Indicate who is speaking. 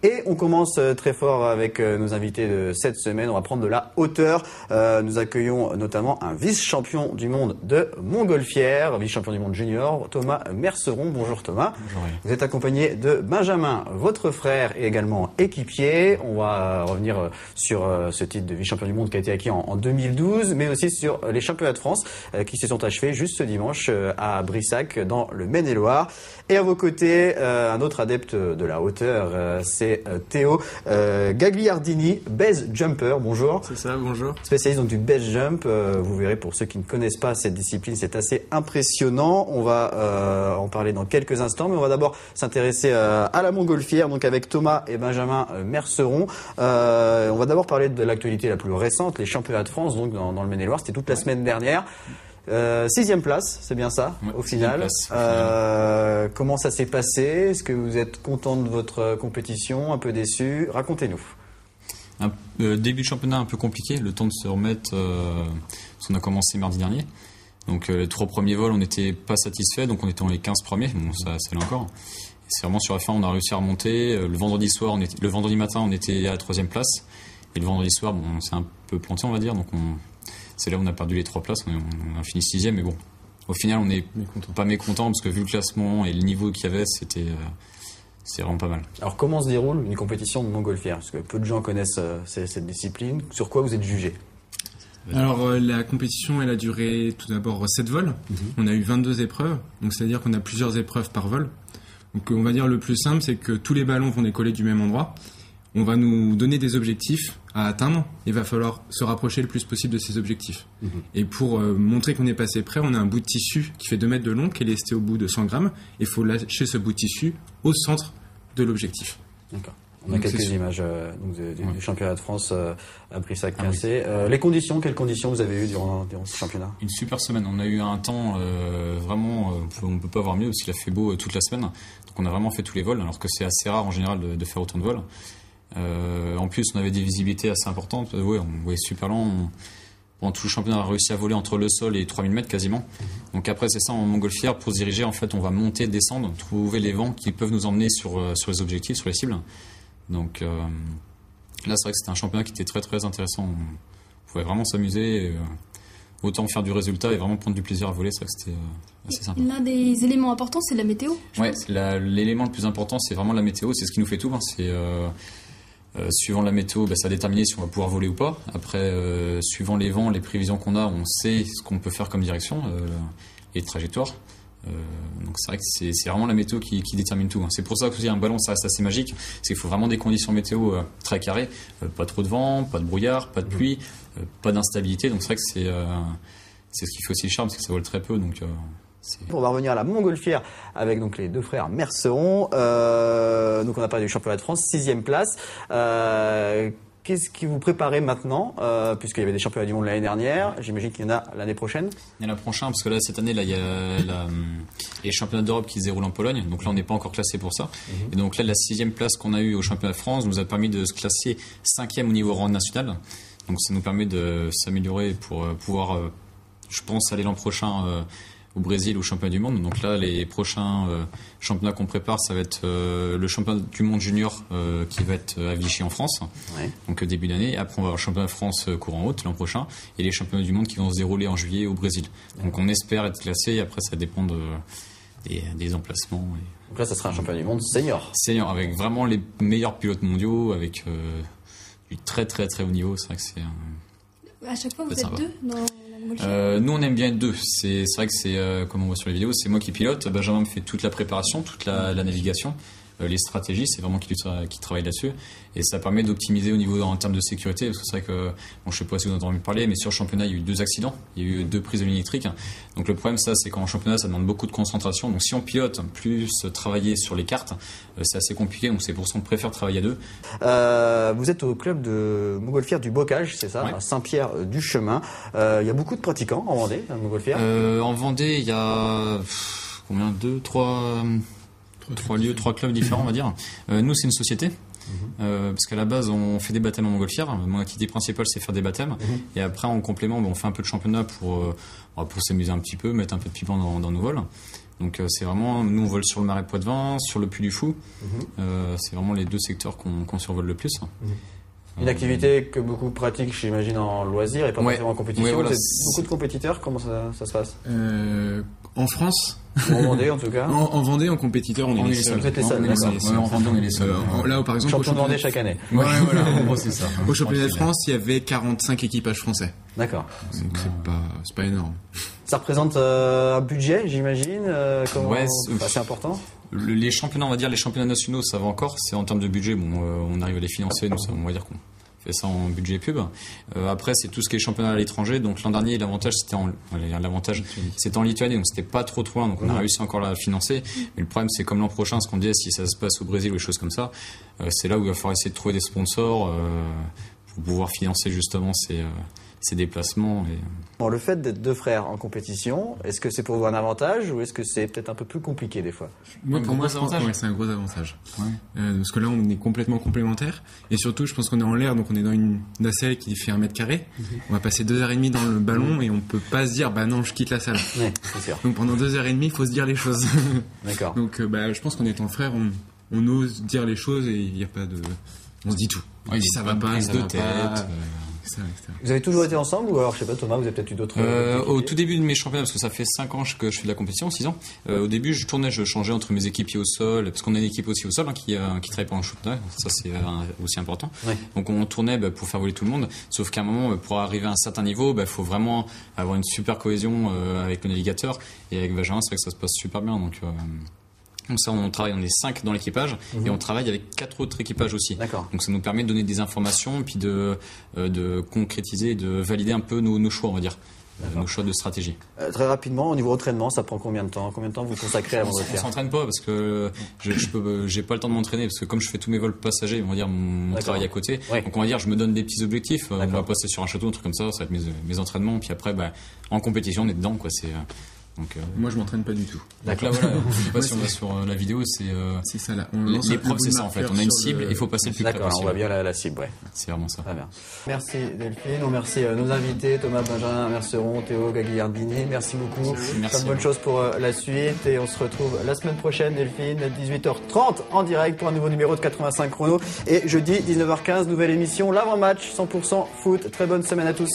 Speaker 1: Et on commence très fort avec nos invités de cette semaine. On va prendre de la hauteur. Nous accueillons notamment un vice-champion du monde de montgolfière, vice-champion du monde junior, Thomas Merceron. Bonjour Thomas.
Speaker 2: Bonjour.
Speaker 1: Vous êtes accompagné de Benjamin, votre frère et également équipier. On va revenir sur ce titre de vice-champion du monde qui a été acquis en 2012, mais aussi sur les championnats de France qui se sont achevés juste ce dimanche à Brissac dans le Maine-et-Loire. Et à vos côtés, un autre adepte de la hauteur, c'est Théo Gagliardini, base jumper. Bonjour.
Speaker 3: C'est ça, bonjour.
Speaker 1: Spécialiste donc du base jump. Vous verrez, pour ceux qui ne connaissent pas cette discipline, c'est assez impressionnant. On va en parler dans quelques instants, mais on va d'abord s'intéresser à la montgolfière, donc avec Thomas et Benjamin Merceron. On va d'abord parler de l'actualité la plus récente, les championnats de France, donc dans le Maine-et-Loire. C'était toute la semaine dernière. 6e place, c'est bien ça, au final. Comment ça s'est passé? Est-ce que vous êtes content de votre compétition, un peu déçu? Racontez-nous.
Speaker 2: Début de championnat un peu compliqué, le temps de se remettre, parce qu'on a commencé mardi dernier. Donc les 3 premiers vols, on n'était pas satisfaits, donc on était dans les 15 premiers, bon ça allait encore. Et c'est vraiment sur la fin, on a réussi à remonter. Le vendredi matin, on était à la 3e place. Et le vendredi soir, bon, on s'est un peu planté, on va dire, donc c'est là où on a perdu les 3 places, on a fini 6e, mais bon, au final on n'est pas mécontent parce que vu le classement et le niveau qu'il y avait, c'est vraiment pas mal.
Speaker 1: Alors comment se déroule une compétition de montgolfière? Parce que peu de gens connaissent cette discipline. Sur quoi vous êtes jugé?
Speaker 3: Alors la compétition, elle a duré tout d'abord 7 vols. On a eu 22 épreuves, donc c'est-à-dire qu'on a plusieurs épreuves par vol. Donc on va dire le plus simple, c'est que tous les ballons vont décoller du même endroit. On va nous donner des objectifs à atteindre et il va falloir se rapprocher le plus possible de ces objectifs. Et pour montrer qu'on est passé près, on a un bout de tissu qui fait 2 mètres de long, qui est lesté au bout de 100 grammes. Il faut lâcher ce bout de tissu au centre de l'objectif.
Speaker 1: D'accord. On a quelques images du championnat de France à Brissac-Quincé. Les conditions, quelles conditions vous avez eues durant ce championnat?
Speaker 2: Une super semaine. On a eu un temps vraiment, on ne peut pas avoir mieux parce qu'il a fait beau toute la semaine. Donc on a vraiment fait tous les vols, alors que c'est assez rare en général de faire autant de vols. En plus, on avait des visibilités assez importantes. Ouais, on voyait super loin. Pendant tout le championnat, on a réussi à voler entre le sol et 3000 mètres quasiment. Donc après, c'est ça, en montgolfière, pour se diriger, en fait, on va monter, descendre, trouver les vents qui peuvent nous emmener sur les objectifs, sur les cibles. Donc là, c'est vrai que c'était un championnat qui était très très intéressant. On pouvait vraiment s'amuser, autant faire du résultat et vraiment prendre du plaisir à voler. C'est vrai que c'était assez sympa.
Speaker 4: L'un des éléments importants, c'est la météo.
Speaker 2: Ouais, l'élément le plus important, c'est vraiment la météo. C'est ce qui nous fait tout. C'est suivant la météo, ça a déterminé si on va pouvoir voler ou pas. Après, suivant les vents, les prévisions qu'on a, on sait ce qu'on peut faire comme direction et trajectoire. Donc c'est vrai que c'est vraiment la météo qui détermine tout. C'est pour ça que un ballon, ça reste assez magique. C'est qu'il faut vraiment des conditions météo très carrées. Pas trop de vent, pas de brouillard, pas de pluie, pas d'instabilité. Donc c'est vrai que c'est ce qui fait aussi le charme, c'est que ça vole très peu. Donc
Speaker 1: on va revenir à la montgolfière avec donc les 2 frères Merceron. Donc on a parlé du championnat de France, 6e place. Qu'est-ce qui vous préparez maintenant, puisqu'il y avait des championnats du monde l'année dernière? J'imagine qu'il y en a l'année prochaine.
Speaker 2: Il y en a la prochaine, parce que là, cette année, il y a les championnats d'Europe qui se déroulent en Pologne. Donc là, on n'est pas encore classé pour ça. Et donc là, la 6e place qu'on a eue au championnat de France nous a permis de se classer 5e au niveau rang national. Donc ça nous permet de s'améliorer pour pouvoir, je pense, aller l'an prochain au Brésil, au championnat du monde. Donc là, les prochains championnats qu'on prépare, ça va être le championnat du monde junior qui va être à Vichy en France, donc début d'année. Après, on va avoir le championnat de France courant haute l'an prochain et les championnats du monde qui vont se dérouler en juillet au Brésil. Donc on espère être classé et après, ça dépend des emplacements.
Speaker 1: Donc là, ça sera un championnat du monde senior.
Speaker 2: Senior, avec vraiment les meilleurs pilotes mondiaux, avec du très très très haut niveau. C'est vrai que c'est...
Speaker 4: À chaque fois, vous êtes 2 dans...
Speaker 2: nous on aime bien être 2. C'est vrai que c'est comme on voit sur les vidéos, c'est moi qui pilote. Benjamin me fait toute la préparation, toute la navigation, les stratégies, c'est vraiment qui travaille là-dessus et ça permet d'optimiser au niveau en termes de sécurité parce que c'est vrai que bon, je sais pas si vous en avez entendu parler, mais sur le championnat il y a eu 2 accidents, il y a eu 2 prises de ligne électrique. Donc le problème c'est qu'en championnat ça demande beaucoup de concentration. Donc si on pilote plus travailler sur les cartes, c'est assez compliqué. Donc c'est pour ça qu'on préfère travailler à 2.
Speaker 1: Vous êtes au club de montgolfière du Bocage, c'est ça, à Saint-Pierre-du-Chemin. Il y a beaucoup de pratiquants en Vendée, à montgolfière.
Speaker 2: En Vendée, il y a combien 3 clubs différents, on va dire. Nous, c'est une société. Parce qu'à la base, on fait des baptêmes en montgolfière. Mon activité principale, c'est faire des baptêmes. Et après, en complément, on fait un peu de championnat pour s'amuser un petit peu, mettre un peu de piment dans nos vols. Donc c'est vraiment, nous on vole sur le Marais Poitevin, sur le Puy du Fou. C'est vraiment les deux secteurs qu'on survole le plus.
Speaker 1: Une activité que beaucoup pratiquent, j'imagine, en loisir et pas forcément en compétition.
Speaker 2: Ouais, voilà.
Speaker 1: Vous êtes beaucoup de compétiteurs, comment ça se passe
Speaker 3: En France,
Speaker 1: en Vendée en tout cas.
Speaker 3: en Vendée, en compétiteur, on est les seuls.
Speaker 1: Vous êtes les seuls,
Speaker 3: On est
Speaker 1: d'accord.
Speaker 3: les seuls.
Speaker 2: En Vendée, on est les seuls.
Speaker 3: Là, par exemple,
Speaker 1: Champion de Vendée chaque année.
Speaker 3: Ouais, voilà.
Speaker 2: En gros, c'est ça.
Speaker 3: Au championnat de France, il y avait 45 équipages français.
Speaker 1: D'accord.
Speaker 3: Donc c'est pas énorme.
Speaker 1: Ça représente un budget, j'imagine,
Speaker 2: Ouais,
Speaker 1: assez important.
Speaker 2: Les championnats, on va dire, les championnats nationaux, ça va encore. C'est en termes de budget, bon, on arrive à les financer, nous, on va dire qu'on fait ça en budget pub. Après, c'est tout ce qui est championnat à l'étranger. Donc l'an dernier, l'avantage c'était en Lituanie, donc c'était pas trop loin, donc on a réussi encore à la financer. Mais le problème, c'est comme l'an prochain, ce qu'on disait, si ça se passe au Brésil ou des choses comme ça, c'est là où il va falloir essayer de trouver des sponsors pour pouvoir financer justement ces déplacements.
Speaker 1: Bon, le fait d'être deux frères en compétition, est-ce que c'est pour vous un avantage ou est-ce que c'est peut-être un peu plus compliqué des fois?
Speaker 3: Pour moi,
Speaker 2: gros avantage.
Speaker 3: ouais, c'est un gros avantage. Parce que là, on est complètement complémentaires. Et surtout, je pense qu'on est en l'air, donc on est dans une nacelle qui fait 1 mètre carré. On va passer 2h30 dans le ballon et on peut pas se dire, bah non, je quitte la salle.
Speaker 1: Ouais, c'est sûr.
Speaker 3: Donc pendant 2h30, il faut se dire les choses.
Speaker 1: D'accord.
Speaker 3: Donc je pense qu'en étant frères, on ose dire les choses et il n'y a pas de... On se dit tout.
Speaker 2: Ouais,
Speaker 3: si ça va pas, ça
Speaker 2: de
Speaker 3: va
Speaker 2: tête.
Speaker 3: pas. Etc.
Speaker 1: Vous avez toujours été ensemble ou alors, je sais pas, Thomas, vous avez peut-être eu d'autres...
Speaker 2: Au tout début de mes championnats, parce que ça fait 5 ans que je fais de la compétition, 6 ans, au début je changeais entre mes équipiers au sol, parce qu'on a une équipe aussi au sol qui travaille pendant le championnat, ça c'est aussi important.
Speaker 1: Ouais.
Speaker 2: Donc on tournait pour faire voler tout le monde, sauf qu'à un moment, pour arriver à un certain niveau, faut vraiment avoir une super cohésion avec le navigateur, et avec Benjamin, c'est vrai que ça se passe super bien. Donc ça, on travaille, on est 5 dans l'équipage et on travaille avec 4 autres équipages aussi.
Speaker 1: D'accord.
Speaker 2: Donc ça nous permet de donner des informations et puis de concrétiser et de valider un peu nos choix, on va dire, nos choix de stratégie.
Speaker 1: Très rapidement, au niveau entraînement, ça prend combien de temps? Combien de temps vous consacrez avant de le
Speaker 2: On
Speaker 1: faire?
Speaker 2: s'entraîne pas parce que j'ai pas le temps de m'entraîner parce que comme je fais tous mes vols passagers, on va dire mon travail à côté.
Speaker 1: Ouais.
Speaker 2: Donc on va dire je me donne des petits objectifs. On va passer sur un château, un truc comme ça va être mes entraînements. Puis après, en compétition, on est dedans, quoi.
Speaker 3: Moi, je m'entraîne pas du tout.
Speaker 2: Donc là, voilà, je sais pas si on va sur la vidéo, c'est
Speaker 3: ça là.
Speaker 2: L'épreuve, c'est ça en fait. On a une cible et il faut passer le plus près
Speaker 1: D'accord, on
Speaker 2: possible.
Speaker 1: voit bien la cible, ouais.
Speaker 2: C'est vraiment ça.
Speaker 1: Très bien. Merci Delphine, on remercie nos invités, Thomas, Benjamin, Merceron, Théo, Gagliardini. Merci beaucoup.
Speaker 2: Merci.
Speaker 1: Plein de bonnes choses pour la suite et on se retrouve la semaine prochaine, Delphine, à 18h30 en direct pour un nouveau numéro de 85 chrono. Et jeudi, 19h15, nouvelle émission, l'avant-match 100% foot. Très bonne semaine à tous.